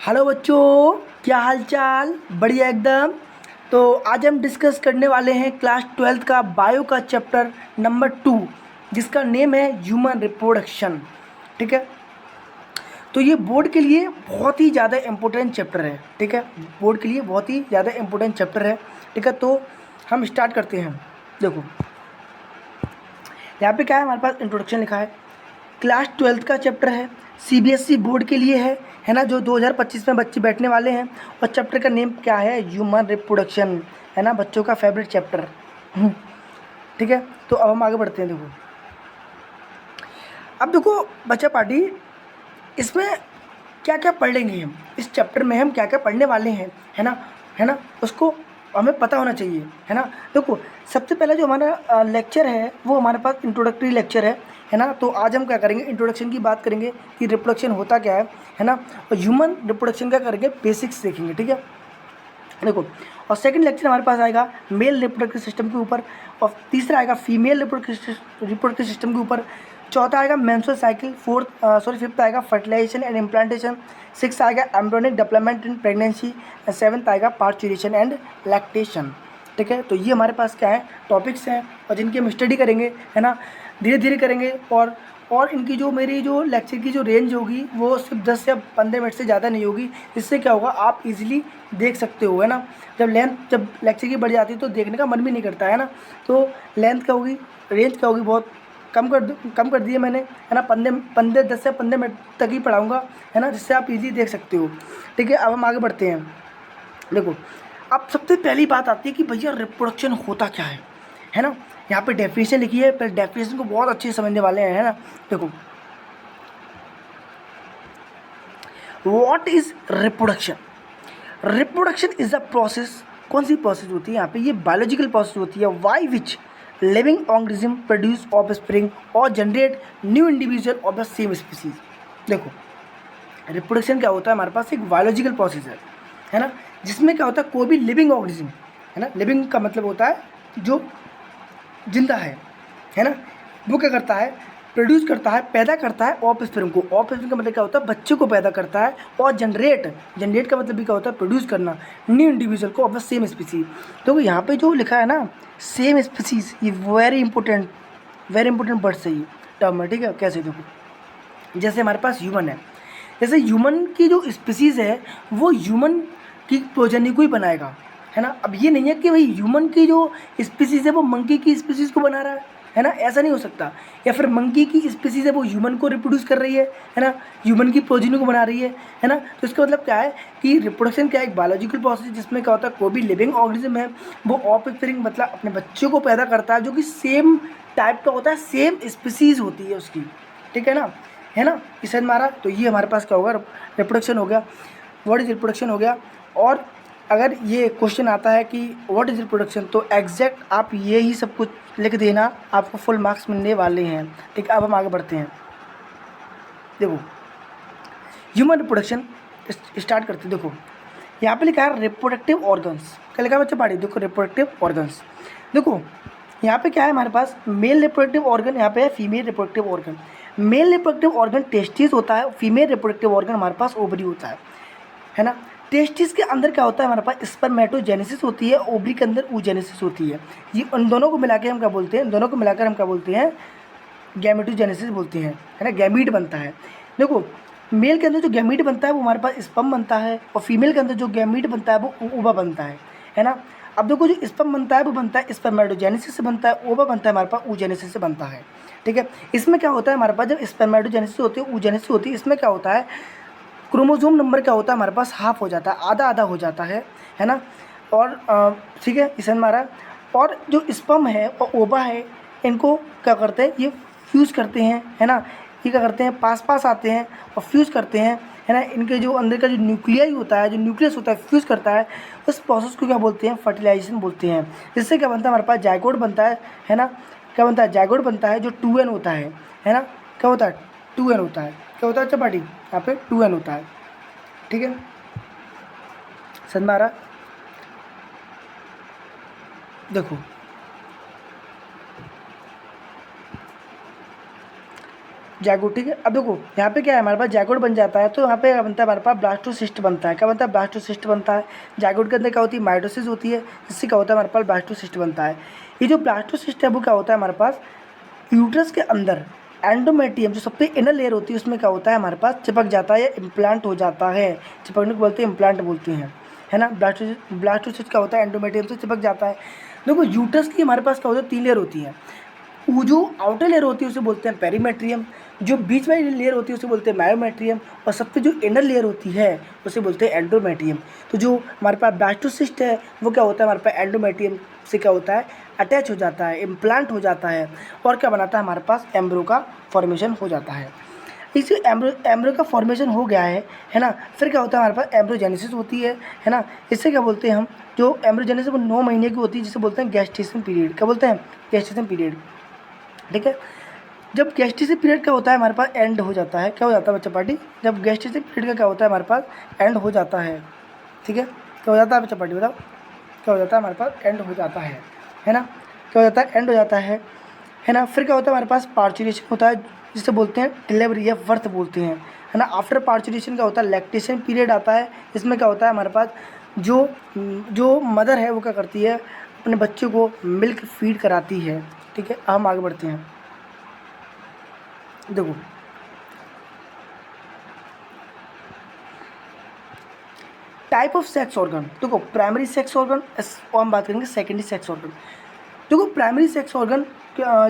Hello बच्चों, क्या हाल चाल? बढ़िया एकदम। तो आज हम डिस्कस करने वाले हैं क्लास 12th का बायो का चैप्टर नंबर 2, जिसका नेम है ह्यूमन रिप्रोडक्शन। ठीक है, तो ये बोर्ड के लिए बहुत ही ज़्यादा इम्पोर्टेंट चैप्टर है। ठीक है, बोर्ड के लिए बहुत ही ज़्यादा इम्पोर्टेंट चैप्टर है। ठीक है, तो हम स्टार्ट करते हैं। देखो यहाँ पे क्या है, हमारे पास इंट्रोडक्शन लिखा है। क्लास 12th का चैप्टर है, सीबीएसई बोर्ड के लिए है ना, जो 2025 में बच्चे बैठने वाले हैं। और चैप्टर का नेम क्या है? ह्यूमन रिप्रोडक्शन, है ना, बच्चों का फेवरेट चैप्टर। ठीक है, तो अब हम आगे बढ़ते हैं। देखो अब देखो बच्चा पार्टी, इसमें क्या क्या पढ़ लेंगे हम, इस चैप्टर में हम क्या क्या पढ़ने वाले हैं, है ना, उसको हमें पता होना चाहिए, है ना। देखो सबसे पहले जो हमारा लेक्चर है वो हमारे पास इंट्रोडक्टरी लेक्चर है ना। तो आज हम क्या करेंगे, इंट्रोडक्शन की बात करेंगे कि रिप्रोडक्शन होता क्या है ना। और ह्यूमन रिप्रोडक्शन का करेंगे, बेसिक्स देखेंगे। ठीक है, देखो। और सेकंड लेक्चर हमारे पास आएगा मेल रिप्रोडक्टिव सिस्टम के ऊपर, और तीसरा आएगा फीमेल रिप्रोडक्टिव सिस्टम के ऊपर, चौथा आएगा मेंस्ट्रुअल साइकिल, फिफ्थ आएगा फर्टिलाइजेशन एंड इम्प्लांटेशन, सिक्स आएगा embryonic development in pregnancy, seventh आएगा पार्चुरेशन एंड लैक्टेशन। ठीक है, तो ये हमारे पास क्या है, टॉपिक्स हैं और जिनकी हम स्टडी करेंगे, है ना, धीरे धीरे करेंगे। और इनकी जो मेरी जो लेक्चर की जो रेंज होगी वो सिर्फ 10 या 15 मिनट से ज़्यादा नहीं होगी। इससे क्या होगा, आप इजीली देख सकते हो, है ना। जब लेक्चर की बढ़ जाती है तो देखने का मन भी नहीं करता, है ना। तो लेंथ क्या होगी, रेंज क्या होगी, बहुत कम कर दी है मैंने, है ना। 10 से 15 मिनट तक ही पढ़ाऊँगा, है ना, जिससे आप इजीली देख सकते हो। ठीक है, अब हम आगे बढ़ते हैं। देखो अब सबसे पहली बात आती है कि भैया रिप्रोडक्शन होता क्या है ना। यहाँ पे डेफिनेशन लिखी है, पर डेफिनेशन को बहुत अच्छे से समझने वाले हैं, है ना। देखो what is reproduction? Reproduction is a process, कौन सी प्रोसेस होती है यहाँ पे, ये बायोलॉजिकल प्रोसेस होती है, by which living organism produce offspring और generate new individual of the same species. देखो रिप्रोडक्शन क्या होता है, हमारे पास एक बायोलॉजिकल प्रोसेस है ना, जिसमें क्या होता है, कोई भी लिविंग ऑर्गेनिज्म, है ना, लिविंग का मतलब होता है जो जिंदा है ना, वो क्या करता है, प्रोड्यूस करता है, पैदा करता है ऑफ स्प्रिंग को। ऑफ स्प्रिंग का मतलब क्या होता है, बच्चे को पैदा करता है। और जनरेट का मतलब भी क्या होता है, प्रोड्यूस करना न्यू इंडिविजुअल को ऑफ द सेम स्पीसीज। तो यहाँ पे जो लिखा है ना, सेम स्पीसीज, ये वेरी इंपॉर्टेंट वर्ड से ये टर्म है। ठीक है, कैसे देखो, जैसे हमारे पास ह्यूमन है, जैसे ह्यूमन की जो स्पीसीज़ है वो ह्यूमन की प्रोजनी को ही बनाएगा, है ना। अब ये नहीं है कि भाई ह्यूमन की जो स्पीसीज़ है वो मंकी की स्पीसीज़ को बना रहा है ना, ऐसा नहीं हो सकता। या फिर मंकी की स्पीसीज़ है वो ह्यूमन को रिप्रोड्यूस कर रही है ना, ह्यूमन की प्रोजनी को बना रही है ना। तो इसका मतलब क्या है कि रिप्रोडक्शन क्या है, एक बायोलॉजिकल प्रोसेस जिसमें क्या होता है, कोई भी लिविंग ऑर्गेनिज्म है वो ऑफ स्प्रिंग मतलब अपने बच्चों को पैदा करता है, जो कि सेम टाइप का होता है, सेम स्पीसीज़ होती है उसकी। ठीक है ना, इसे मारा। तो ये हमारे पास क्या होगा, रिप्रोडक्शन हो गया, व्हाट इज रिप्रोडक्शन हो गया। और अगर ये क्वेश्चन आता है कि व्हाट इज रिप्रोडक्शन, तो एग्जैक्ट आप ये ही सब कुछ लिख देना, आपको फुल मार्क्स मिलने वाले हैं। ठीक है, अब हम आगे बढ़ते हैं। देखो ह्यूमन रिप्रोडक्शन स्टार्ट करते हैं। देखो यहाँ पे लिखा है रिप्रोडक्टिव ऑर्गन्स, क्या लिखा है बच्चे पाड़ी, देखो रिप्रोडक्टिव ऑर्गन्स। देखो यहाँ पे क्या है, हमारे पास मेल रिप्रोडक्टिव ऑर्गन, यहाँ पे है female reproductive organ. Male reproductive organ testis होता है, फीमेल रिप्रोडक्टिव ऑर्गन हमारे पास ओवरी होता है ना। टेस्टिस के अंदर क्या होता है, हमारे पास स्पर्मेटोजेनेसिस होती है, ओवरी के अंदर oogenesis होती है। ये उन दोनों को मिला के हम क्या बोलते हैं, इन दोनों को मिलाकर हम क्या बोलते हैं, गैमेटोजेनेसिस बोलते हैं, है ना, गैमीट बनता है। देखो मेल के अंदर जो गैमीट बनता है वो हमारे पास स्पर्म बनता है, और फीमेल के अंदर जो गैमीट बनता है वो ओवा बनता है ना। अब देखो जो स्पर्म बनता है वो बनता है स्पर्मेटोजेनेसिस से बनता है, ओवा बनता है हमारे पास oogenesis से बनता है। ठीक है, इसमें क्या होता है, हमारे पास जब स्पर्मेटोजेनेसिस होती है, oogenesis होती है, इसमें क्या होता है, क्रोमोसोम नंबर क्या होता है, हमारे पास हाफ हो जाता है, आधा आधा हो जाता है ना। और ठीक है, इसे हमारा, और जो स्पर्म है और ओवा है, इनको क्या करते हैं, ये फ्यूज़ करते हैं, है ना। ये क्या करते हैं, पास पास आते हैं और फ्यूज़ करते हैं, है ना। इनके जो अंदर का जो न्यूक्लियाई होता है, जो न्यूक्लियस होता है, फ्यूज़ करता है, उस प्रोसेस को क्या बोलते हैं, फर्टिलाइजेशन बोलते हैं। जिससे क्या बनता है, हमारे पास जाइगोट बनता है ना। क्या बनता है, जाइगोट बनता है जो 2n होता है ना। क्या होता है, 2n होता है, क्या होता है चपाटी, यहाँ पे 2n होता है। ठीक है, समझ में आ रहा? देखो जाइगोट, ठीक है। अब देखो यहाँ पे क्या है, हमारे पास जाइगोट बन जाता है तो यहाँ पे क्या बनता है, हमारे पास ब्लास्टोसिस्ट बनता है। क्या बनता है, ब्लास्टोसिस्ट बनता है। जाइगोट के अंदर क्या होती है, माइटोसिस होती है, जिससे क्या होता है, हमारे पास ब्लास्टोसिस्ट बनता है। ये जो ब्लास्टोसिस्ट है वो क्या होता है हमारे पास, यूट्रस के अंदर एंडोमेट्रियम जो सबसे इनर लेयर होती है उसमें क्या होता है, हमारे पास चिपक जाता है या इम्प्लांट हो जाता है। चिपकने को बोलते हैं, इम्प्लांट बोलते हैं, है ना। ब्लास्टोसिस्ट क्या होता है, एंडोमेट्रियम से चिपक जाता है। देखो यूट्रस की हमारे पास क्या होता है, 3 लेयर होती है। वो जो आउटर लेयर होती है उसे बोलते हैं पेरीमेट्रियम, जो बीच वाली लेयर होती है उसे बोलते हैं मायोमेट्रियम, और सबसे जो इनर लेयर होती है उसे बोलते हैं एंडोमेट्रियम। तो जो हमारे पास ब्लास्टोसिस्ट है वो क्या होता है, हमारे पास एंडोमेट्रियम से क्या होता है, अटैच हो जाता है, इम्प्लांट हो जाता है, और क्या बनाता है, हमारे पास एम्ब्रो का फॉर्मेशन हो जाता है। इस एम्ब्रो का फॉर्मेशन हो गया है ना। फिर क्या होता है, हमारे पास एम्ब्रोजेनेसिस होती है ना। इससे क्या बोलते हैं हम, जो एम्ब्रोजेनेसिस वो 9 महीने की होती है, जिसे बोलते हैं गेस्टेशन पीरियड। क्या बोलते हैं, गेस्टेशन पीरियड, ठीक है। जब गेस्टेशन पीरियड क्या होता है, हमारे पास एंड हो जाता है। क्या हो जाता है बच्चा पार्टी, जब गेस्टेशन पीरियड का क्या होता है, हमारे पास एंड हो जाता है, ठीक है। क्या हो जाता है बच्चा पार्टी, बताओ क्या हो जाता है, हमारे पास एंड हो जाता है ना। क्या हो जाता है, एंड हो जाता है ना। फिर क्या होता है, हमारे पास पार्चुरेशन होता है, जिसे बोलते हैं डिलीवरी या बर्थ बोलते हैं, है ना। आफ्टर पार्चुरेशन क्या होता है, लैक्टेशन पीरियड आता है। इसमें क्या होता है, हमारे पास जो जो मदर है वो क्या करती है, अपने बच्चे को मिल्क फीड कराती है, ठीक है। हम आगे बढ़ते हैं। देखो टाइप ऑफ सेक्स ऑर्गन, देखो प्राइमरी सेक्स ऑर्गन और हम बात करेंगे सेकेंडरी सेक्स ऑर्गन। देखो प्राइमरी सेक्स ऑर्गन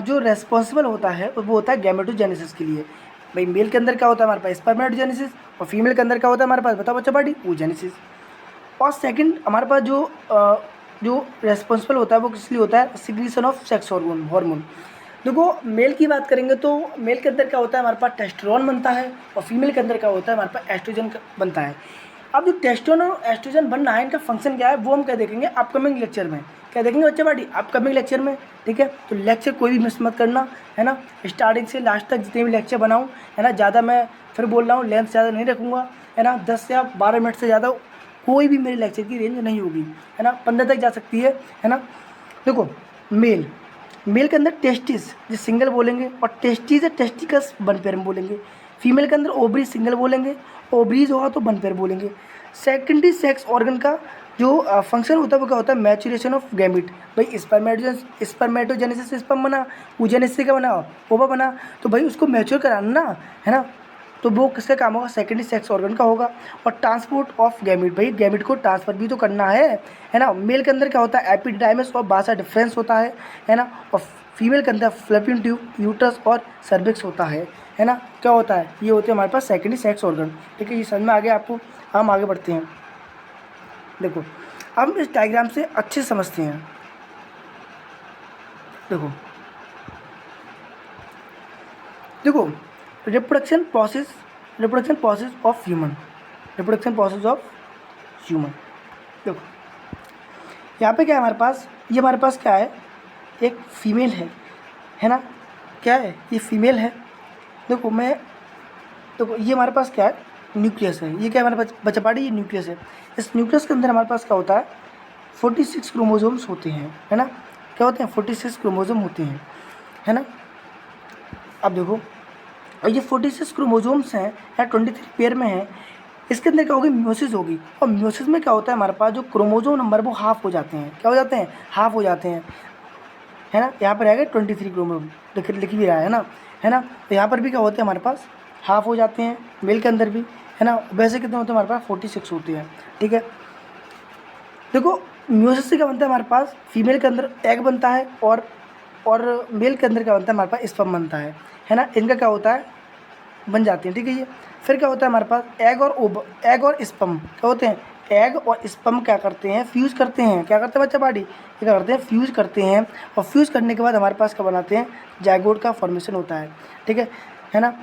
जो रेस्पॉन्सिबल होता है वो होता है गैमेटोजेनेसिस के लिए। भाई मेल के अंदर क्या होता है, हमारे पास स्पर्मेटोजेनेसिस, और फीमेल के अंदर क्या होता है हमारे पास, बताओ बच्चा पार्टी, oogenesis। और सेकंड हमारे पास जो रेस्पॉन्सिबल होता है वो किस लिए होता है, सिक्रीशन ऑफ सेक्स हार्मोन। देखो मेल की बात करेंगे तो मेल के अंदर क्या होता है, हमारे पास टेस्टोस्टेरोन बनता है, और फीमेल के अंदर क्या होता है, हमारे पास एस्ट्रोजन बनता है। अब जो टेस्टोस्टेरोन और एस्ट्रोजन बनना है, इनका फंक्शन क्या है वो हम क्या देखेंगे अपकमिंग लेक्चर में। क्या देखेंगे बच्चे पार्टी, अपकमिंग लेक्चर में, ठीक है। तो लेक्चर कोई भी मिस मत करना, है ना। स्टार्टिंग से लास्ट तक जितने भी लेक्चर बनाऊँ, है ना, ज़्यादा मैं फिर बोल रहा हूँ लेंथ ज़्यादा नहीं रखूँगा, है ना। 10 या 12 मिनट से ज़्यादा कोई भी मेरे लेक्चर की रेंज नहीं होगी, है ना। 15 तक जा सकती है ना। देखो मेल मेल के अंदर टेस्टिस जो सिंगल बोलेंगे, और टेस्टिस या टेस्टिकस वन पेयर में बोलेंगे। फीमेल के अंदर ओवरीज सिंगल बोलेंगे, ओवरीज होगा तो वन पेयर बोलेंगे। सेकेंडरी सेक्स ऑर्गन का जो फंक्शन होता है वो क्या होता है, मैचुरेशन ऑफ गैमिट। भाई स्पर्मेटोजेनेसिस स्पर्म बना, oogenesis का बना, ओवा बना, तो भाई उसको मैच्योर कराना ना, है ना। तो वो किसका काम होगा, सेकेंडरी सेक्स ऑर्गन का होगा। और ट्रांसपोर्ट ऑफ गैमिट, भाई गैमिट को ट्रांसफर भी तो करना है ना। मेल के अंदर क्या होता है, एपिडाइमिस और बासा डिफरेंस होता है ना। और फीमेल के अंदर फ्लैपियन ट्यूब, यूट्रस और सर्विक्स होता है ना। क्या होता है, ये होते हैं हमारे पास सेकेंडरी सेक्स ऑर्गन, ठीक है। ये समझ में आ गया आपको। हम आगे बढ़ते हैं। देखो हम इस डायग्राम से अच्छे समझते हैं। देखो देखो reproduction process of human, reproduction process of human. देखो यहाँ पे क्या है हमारे पास, ये हमारे पास क्या है, एक फीमेल है ना। क्या है, ये फीमेल है। देखो ये हमारे पास क्या है, न्यूक्लियस है। ये क्या है हमारे पास बच्चा पार्टी, ये न्यूक्लियस है। इस न्यूक्लियस के अंदर हमारे पास क्या होता है, 46 क्रोमोसोम्स होते हैं, है ना। क्या होते हैं, 46 क्रोमोसोम होते हैं, है ना। अब देखो और ये 46 क्रोमोसोम्स हैं या 23 पेयर में हैं। इसके अंदर क्या होगी, म्योसिस होगी। और म्योसिस में क्या होता है, हमारे पास जो क्रोमोसोम नंबर वो हाफ हो जाते हैं। क्या हो जाते हैं, हाफ हो जाते हैं, है ना। यहाँ पर आएगा 23 क्रोमोसोम, लिख भी रहा है ना। तो यहाँ पर भी क्या होते हैं, हमारे पास हाफ हो जाते हैं, मेल के अंदर भी, है ना। वैसे कितने होते हैं हमारे पास, 46 होते हैं, ठीक है। देखो म्योसिस से क्या बनता है, हमारे पास फीमेल के अंदर एग बनता है, और मेल के अंदर क्या बनता है, हमारे पास स्पर्म बनता है ना। इनका क्या होता है, बन जाती हैं, ठीक है। ये फिर क्या होता है हमारे पास, एग और स्पर्म क्या होते हैं, एग और स्पर्म क्या करते हैं, फ्यूज़ करते हैं। क्या करते हैं बच्चा पार्टी, ये क्या करते हैं, फ्यूज़ करते हैं। और फ्यूज़ करने के बाद हमारे पास क्या बनाते हैं, जाइगोट का फॉर्मेशन होता है, ठीक है ना।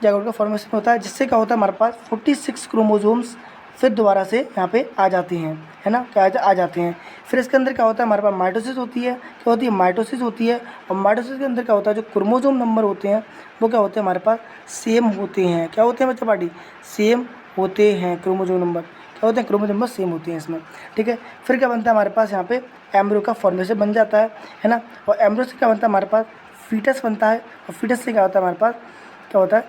जाइगोट का फॉर्मेशन होता है, जिससे क्या होता है हमारे पास 46 क्रोमोसोम्स फिर दोबारा से यहाँ पे आ जाते हैं, है ना। क्या आ जाते हैं। फिर इसके अंदर क्या होता है, हमारे पास माइटोसिस होती है। क्या होती है, माइटोसिस होती है। और माइटोसिस के अंदर क्या होता है, जो क्रोमोसोम नंबर होते हैं वो क्या होते हैं, हमारे पास सेम होते हैं। क्या होते हैं बच्चा पार्टी, सेम होते हैं क्रोमोसोम नंबर। क्या होते हैं, क्रोमोसोम नंबर सेम होते हैं इसमें, ठीक है। फिर क्या बनता है हमारे पास, यहाँ पे एम्ब्रो का फॉर्मेशन बन जाता है ना। और एम्ब्रो से क्या बनता है, हमारे पास फीटस बनता है। और फीटस से क्या होता है, हमारे पास क्या होता है,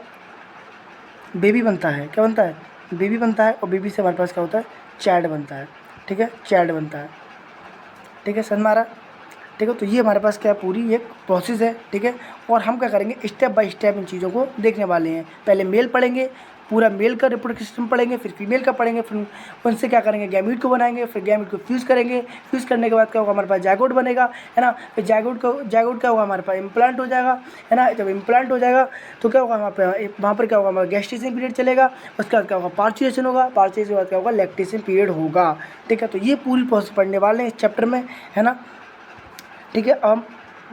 बेबी बनता है। क्या बनता है, बेबी बनता है, और बेबी से हमारे पास क्या होता है, चाइल्ड बनता है। ठीक है, चाइल्ड बनता है। ठीक है, समझ में आ रहा है? ठीक है, तो ये हमारे पास क्या है, पूरी एक प्रोसेस है। ठीक है, और हम क्या करेंगे, स्टेप बाय स्टेप इन चीज़ों को देखने वाले हैं। पहले मेल पढ़ेंगे, पूरा मेल का रिप्रोडक्टिव सिस्टम पढ़ेंगे, फिर फीमेल का पढ़ेंगे, फिर उनसे क्या करेंगे, गैमीट को बनाएंगे, फिर गैमीट को फ्यूज़ करेंगे। फ्यूज़ करने के बाद क्या होगा, हमारे पास जायगोट बनेगा, है ना। फिर जायगोट क्या होगा, हमारे पास इम्प्लांट हो जाएगा, है ना। जब इम्प्लांट हो जाएगा तो क्या होगा, वहाँ पर क्या होगा, हमारा गेस्टेशन पीरियड चलेगा। उसके बाद क्या होगा, पार्चुरेशन होगा। पार्चुरेशन के बाद क्या होगा, लैक्टेशन पीरियड होगा। ठीक है, तो ये पूरी प्रोसेस पढ़ने वाले हैं इस चैप्टर में, है ना। ठीक है, अब हम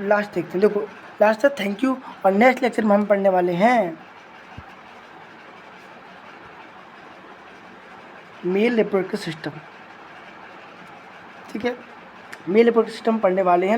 लास्ट देखते हैं। देखो लास्ट है थैंक यू, और नेक्स्ट लेक्चर में हम पढ़ने वाले हैं मेल रिप्रोडक्टिव सिस्टम। ठीक है, मेल रिप्रोडक्टिव सिस्टम पढ़ने वाले हैं।